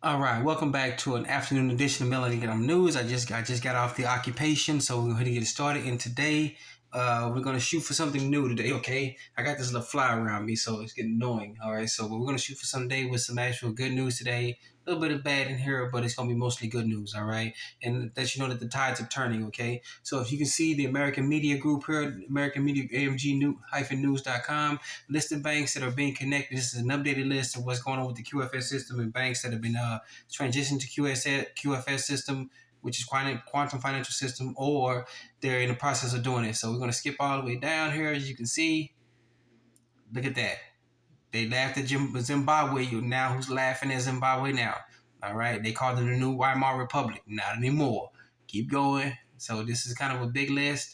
All right, welcome back to an afternoon edition of Millennium News. I just got off the occupation, so we're going to get started. And today, we're going to shoot for something new today. Okay, I got this little fly around me, so it's getting annoying. All right, so we're going to shoot for some day with some actual good news today. A little bit of bad in here, but it's going to be mostly good news. All right, and that you know that the tides are turning. Okay, so if you can see the American Media Group here, American Media AMG News-News.com. List of banks that are being connected. This is an updated list of what's going on with the QFS system and banks that have been transitioned to QFS system, which is quantum financial system, or they're in the process of doing it. So we're going to skip all the way down here. As you can see, look at that. They laughed at Zimbabwe. Now who's laughing at Zimbabwe now? All right. They called it the new Weimar Republic. Not anymore. Keep going. So this is kind of a big list.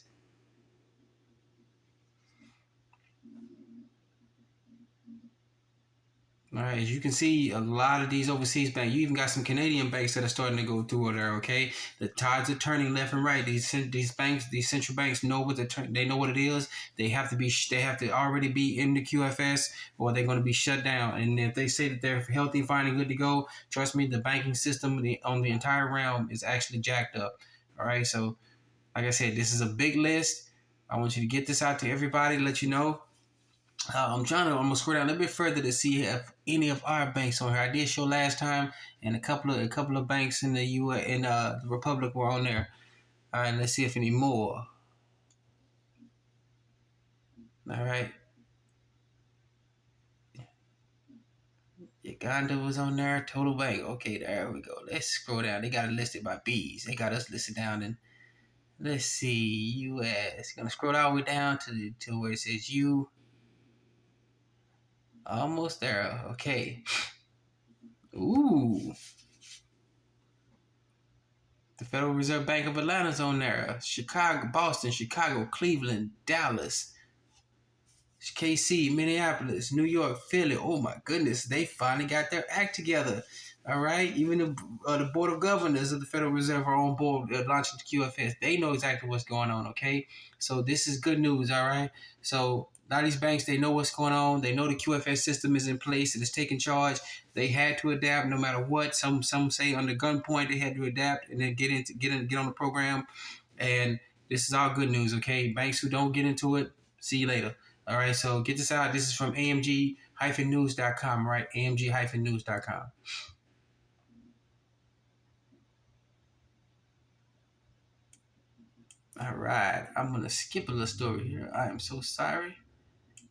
All right, as you can see, a lot of these overseas banks. You even got some Canadian banks that are starting to go through there. Okay, the tides are turning left and right. These banks, these central banks know what they know what it is. They have to already be in the QFS, or they're going to be shut down. And if they say that they're healthy, fine, and good to go, trust me, the banking system on the entire realm is actually jacked up. All right, so like I said, this is a big list. I want you to get this out to everybody, let you know. I'm gonna scroll down a little bit further to see if any of our banks on here. I did show last time, and a couple of banks in the the Republic were on there. All right, let's see if any more. All right, Uganda was on there. Total Bank. Okay, there we go. Let's scroll down. They got it listed by B's. They got us listed down, and let's see U.S. Gonna scroll all the way down to where it says U. Almost there. Okay. Ooh. The Federal Reserve Bank of Atlanta's on there. Chicago, Boston, Chicago, Cleveland, Dallas, KC, Minneapolis, New York, Philly. Oh my goodness, they finally got their act together. All right, even the board of governors of the Federal Reserve are on board launching the QFS. They know exactly what's going on. Okay, so this is good news. All right, so a lot of these banks, they know what's going on. They know the QFS system is in place. It is taking charge. They had to adapt no matter what. Some say under gunpoint they had to adapt and then get on the program. And this is all good news. Okay, banks who don't get into it, see you later. All right, so get this out. This is from AMG-News.com, right? AMG-News.com. All right, I'm going to skip a little story here. I am so sorry.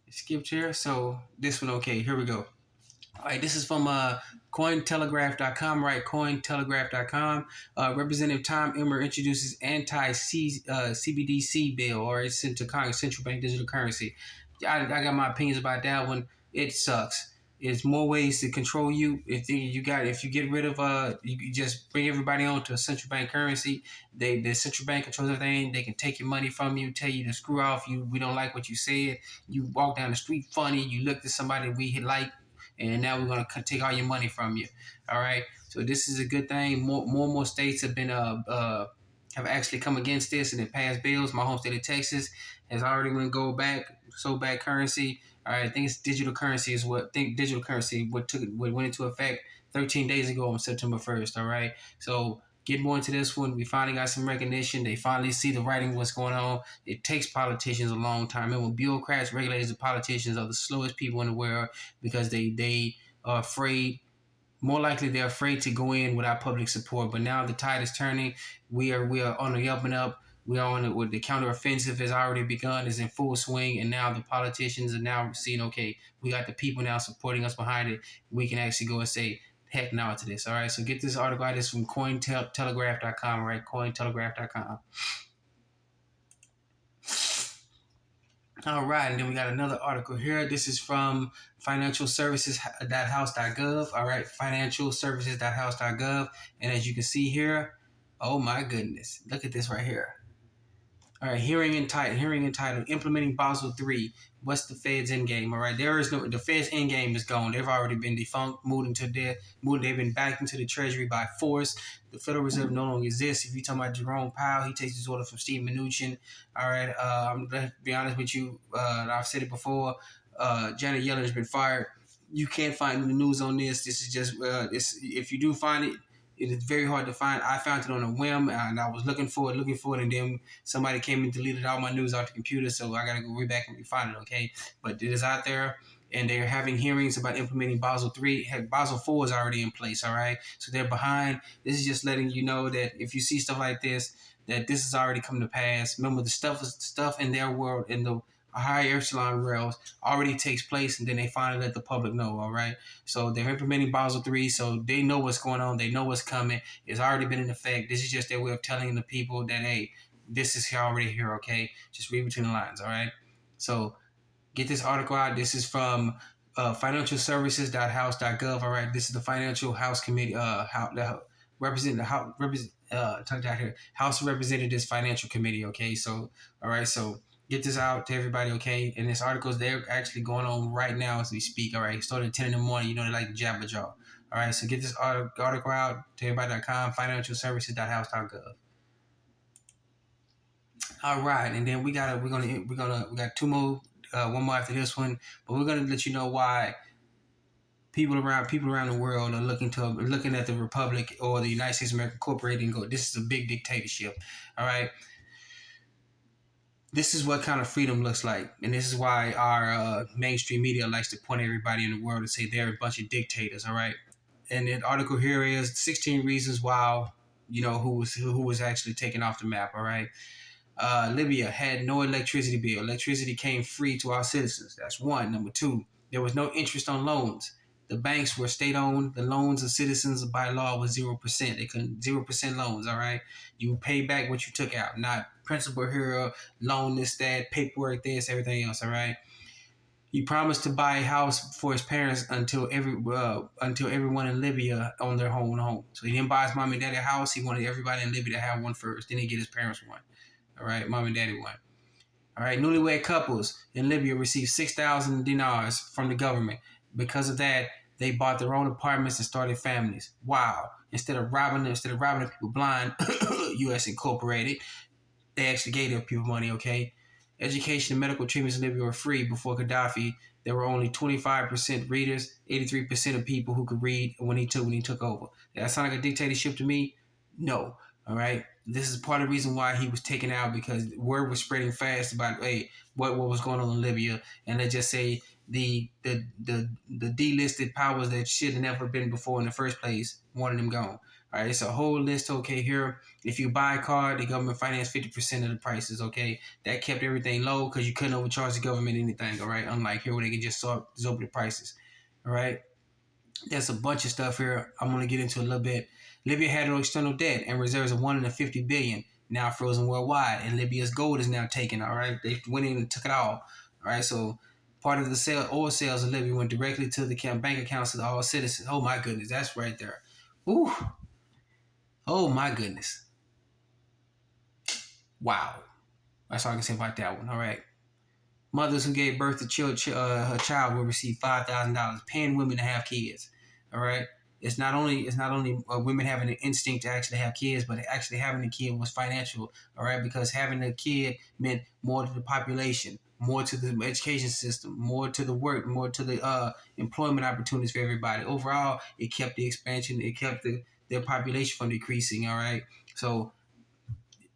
It skipped here. So this one, okay, here we go. All right, this is from Cointelegraph.com, right? Cointelegraph.com. Representative Tom Emmer introduces anti-CBDC bill, or it's sent to Congress, central bank digital currency. I got my opinions about that one. It sucks. It's more ways to control you. If you get rid of you just bring everybody on to a central bank currency. The central bank controls everything. They can take your money from you, tell you to screw off. We don't like what you said. You walk down the street funny. You look at somebody we like, and now we're going to take all your money from you. All right. So this is a good thing. More states have been have actually come against this and it passed bills. My home state of Texas has already went gold back, so back currency. All right, I think it's digital currency is what digital currency what went into effect 13 days ago on September 1st. All right, so get more into this one. We finally got some recognition. They finally see the writing, what's going on. It takes politicians a long time. And when bureaucrats, regulators, and politicians are the slowest people in the world because they are afraid. More likely, they're afraid to go in without public support. But now the tide is turning. We are on the up and up. We are on it with the counteroffensive has already begun, is in full swing, and now the politicians are now seeing, okay, we got the people now supporting us behind it. We can actually go and say, heck no to this. All right, so get this article out. This from Cointelegraph.com, right? Cointelegraph.com. All right, and then we got another article here. This is from financialservices.house.gov. All right, financialservices.house.gov. And as you can see here, oh my goodness, look at this right here. All right, hearing entitled, implementing Basel 3. What's the Fed's Endgame? All right, the Fed's Endgame is gone. They've already been defunct, they've been back into the Treasury by force. The Federal Reserve no longer exists. If you're talking about Jerome Powell, he takes his order from Steve Mnuchin. All right, I'm going to be honest with you. I've said it before. Janet Yellen has been fired. you can't find the news on this. This is just if you do find it, it is very hard to find. I found it on a whim, and I was looking for it, and then somebody came and deleted all my news off the computer, so I gotta go right back and find it. Okay, but it is out there, and they're having hearings about implementing Basel 3. Basel 4 is already in place. All right, so they're behind. This is just letting you know that if you see stuff like this, that this has already come to pass. Remember, the stuff in their world, in the higher echelon rails, already takes place, and then they finally let the public know. All right, so they're implementing Basel 3, so they know what's going on. They know what's coming. It's already been in effect. This is just their way of telling the people that, hey, this is already here. Okay, just read between the lines. All right, so get this article out. This is from financialservices.house.gov. All right, this is the Financial House Committee. Represent the House. Talk out here. House of Representatives Financial Committee. Okay, so all right, so get this out to everybody. Okay, and this articles they're actually going on right now as we speak. All right, it started at 10 in the morning. You know they like to jabber jaw. All right, so get this article out to everybody.com. Financialservices.house.gov. All right, and then we got two more, one more after this one, but we're gonna let you know why people around the world are looking at the Republic or the United States of America Incorporated and go, this is a big dictatorship. All right, this is what kind of freedom looks like, and this is why our mainstream media likes to point everybody in the world and say they're a bunch of dictators. All right, and the article here is 16 reasons why who was actually taken off the map. All right. Libya had no electricity bill. Electricity came free to our citizens. That's one. Number two, there was no interest on loans. The banks were state-owned. The loans of citizens by law was 0%. They couldn't 0% loans. All right, you pay back what you took out, not principal here, loan this, that, paperwork this, everything else. All right. He promised to buy a house for his parents until everyone in Libya owned their own home. So he didn't buy his mom and daddy a house. He wanted everybody in Libya to have one first. Then he get his parents one. All right, mom and daddy one. All right, newlywed couples in Libya received 6,000 dinars from the government. Because of that, they bought their own apartments and started families. Wow! Instead of robbing the people blind, U.S. Incorporated, they actually gave their people money. Okay, education and medical treatments in Libya were free before Gadafi. There were only 25% readers, 83% of people who could read when he took over. That sound like a dictatorship to me? No. All right. This is part of the reason why he was taken out, because word was spreading fast about what was going on in Libya, and let's just say the delisted powers that should have never been before in the first place wanted them gone. All right, it's a whole list. Okay, here if you buy a car, the government financed 50% of the prices. Okay, that kept everything low because you couldn't overcharge the government anything. All right, unlike here where they can just absorb the prices. All right. There's a bunch of stuff here I'm going to get into a little bit. Libya had no external debt and reserves of $150 billion, now frozen worldwide, and Libya's gold is now taken. All right, they went in and took it all. All right, so part of the oil sales in Libya went directly to the bank accounts of all citizens. Oh my goodness, that's right there. Ooh, oh my goodness. Wow, that's all I can say about that one. All right. Mothers who gave birth to her child will receive $5,000, paying women to have kids. All right. It's not only women having an instinct to actually have kids, but actually having a kid was financial. All right, because having a kid meant more to the population, more to the education system, more to the work, more to the employment opportunities for everybody. Overall, it kept the expansion. It kept their population from decreasing. All right. So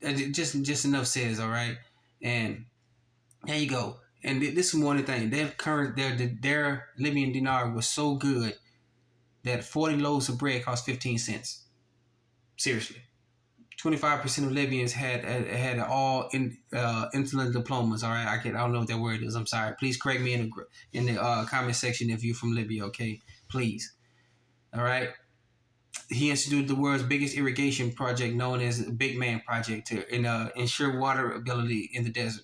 just enough says. All right, and there you go. And this is one of the things. Their Libyan dinar was so good that 40 loaves of bread cost 15 cents. Seriously. 25% of Libyans had all insolent diplomas. All right, I don't know what that word is. I'm sorry. Please correct me in the comment section if you're from Libya. Okay, please. All right. He instituted the world's biggest irrigation project, known as the Big Man Project, to ensure water availability in the desert.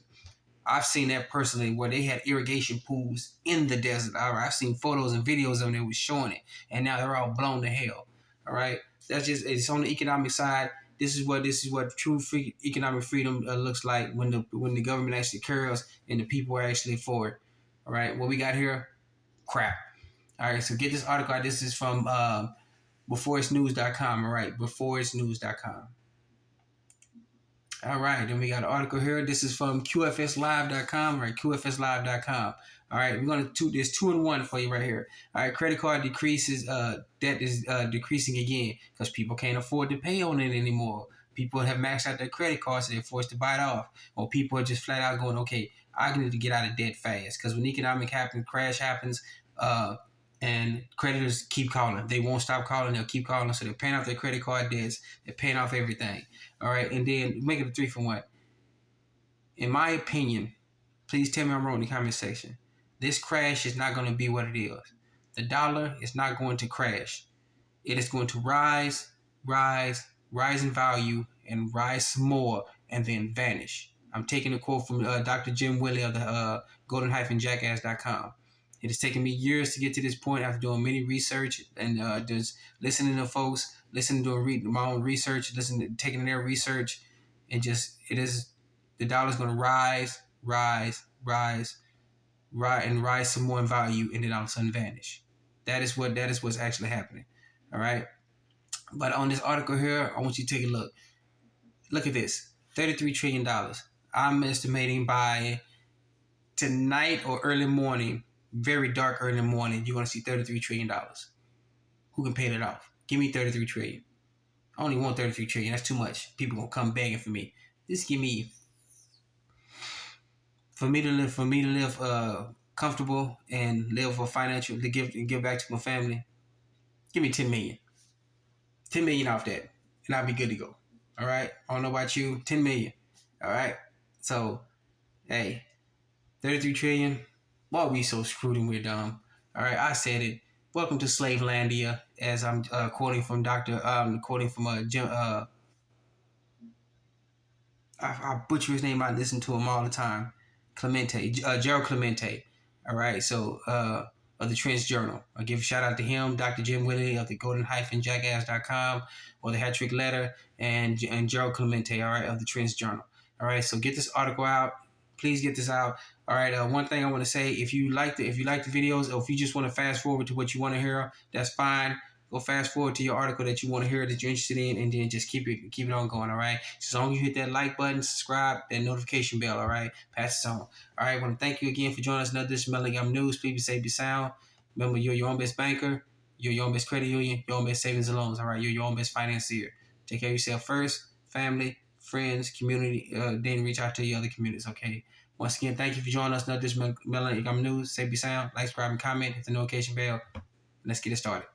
I've seen that personally, where they had irrigation pools in the desert. I've seen photos and videos of them that was showing it, and now they're all blown to hell. All right, it's on the economic side. This is what true economic freedom looks like when the government actually cares and the people are actually for it. All right, what we got here, crap. All right, so get this article. This is from beforeitsnews.com. All right, beforeitsnews.com. All right, then we got an article here. This is from QFSlive.com, right? QFSlive.com. All right, we're gonna there's 2-in-1 for you right here. All right, credit card decreases. Debt is decreasing again because people can't afford to pay on it anymore. People have maxed out their credit cards, so they're forced to buy it off. Or people are just flat out going, okay, I need to get out of debt fast because when economic crash happens, and creditors keep calling. They won't stop calling. They'll keep calling. So they're paying off their credit card debts. They're paying off everything. All right, and then make it a 3-for-1. In my opinion, please tell me I'm wrong in the comment section. This crash is not going to be what it is. The dollar is not going to crash. It is going to rise, rise in value, and rise some more, and then vanish. I'm taking a quote from Dr. Jim Willie of the golden-jackass.com. It has taken me years to get to this point after doing many research and just listening to folks, listening to my own research, taking their research, and just the dollar's going to rise, and rise some more in value, and then all of a sudden vanish. That is what's actually happening. All right. But on this article here, I want you to take a look. Look at this: $33 trillion. I'm estimating by tonight or early morning, very dark early morning, you're going to see $33 trillion. Who can pay that off? Give me $33 trillion. I only want $33 trillion. That's too much. People going to come begging for me. Just give me, for me to live comfortable and live for financial, to give back to my family. Give me 10 million. 10 million off that, and I'll be good to go. All right? I don't know about you. 10 million. All right? So, hey, 33 trillion. Why are we so screwed and we're dumb? All right, I said it. Welcome to Slavelandia, as I'm quoting from Jim. I butcher his name. I listen to him all the time. Gerald Clemente. All right, so of the Trends Journal. I'll give a shout out to him, Dr. Jim Willie of the golden-jackass.com, or the Hat Trick Letter, and Gerald Clemente, all right, of the Trends Journal. All right, so get this article out. Please get this out. All right. One thing I want to say: if you like the videos, or if you just want to fast forward to what you want to hear, that's fine. Go fast forward to your article that you want to hear, that you're interested in, and then just keep it on going. All right. So as long as you hit that like button, subscribe, that notification bell. All right. Pass it on. All right. I want to thank you again for joining us another edition of Endgame News. Please be safe, be sound. Remember, you're your own best banker. You're your own best credit union. Your own best savings and loans. All right. You're your own best financier. Take care of yourself first. Family, friends, community. Then reach out to your other communities. Okay. Once again, thank you for joining us. Another edition of Endgame News. Safe, be sound. Like, subscribe, and comment. Hit the notification bell. Let's get it started.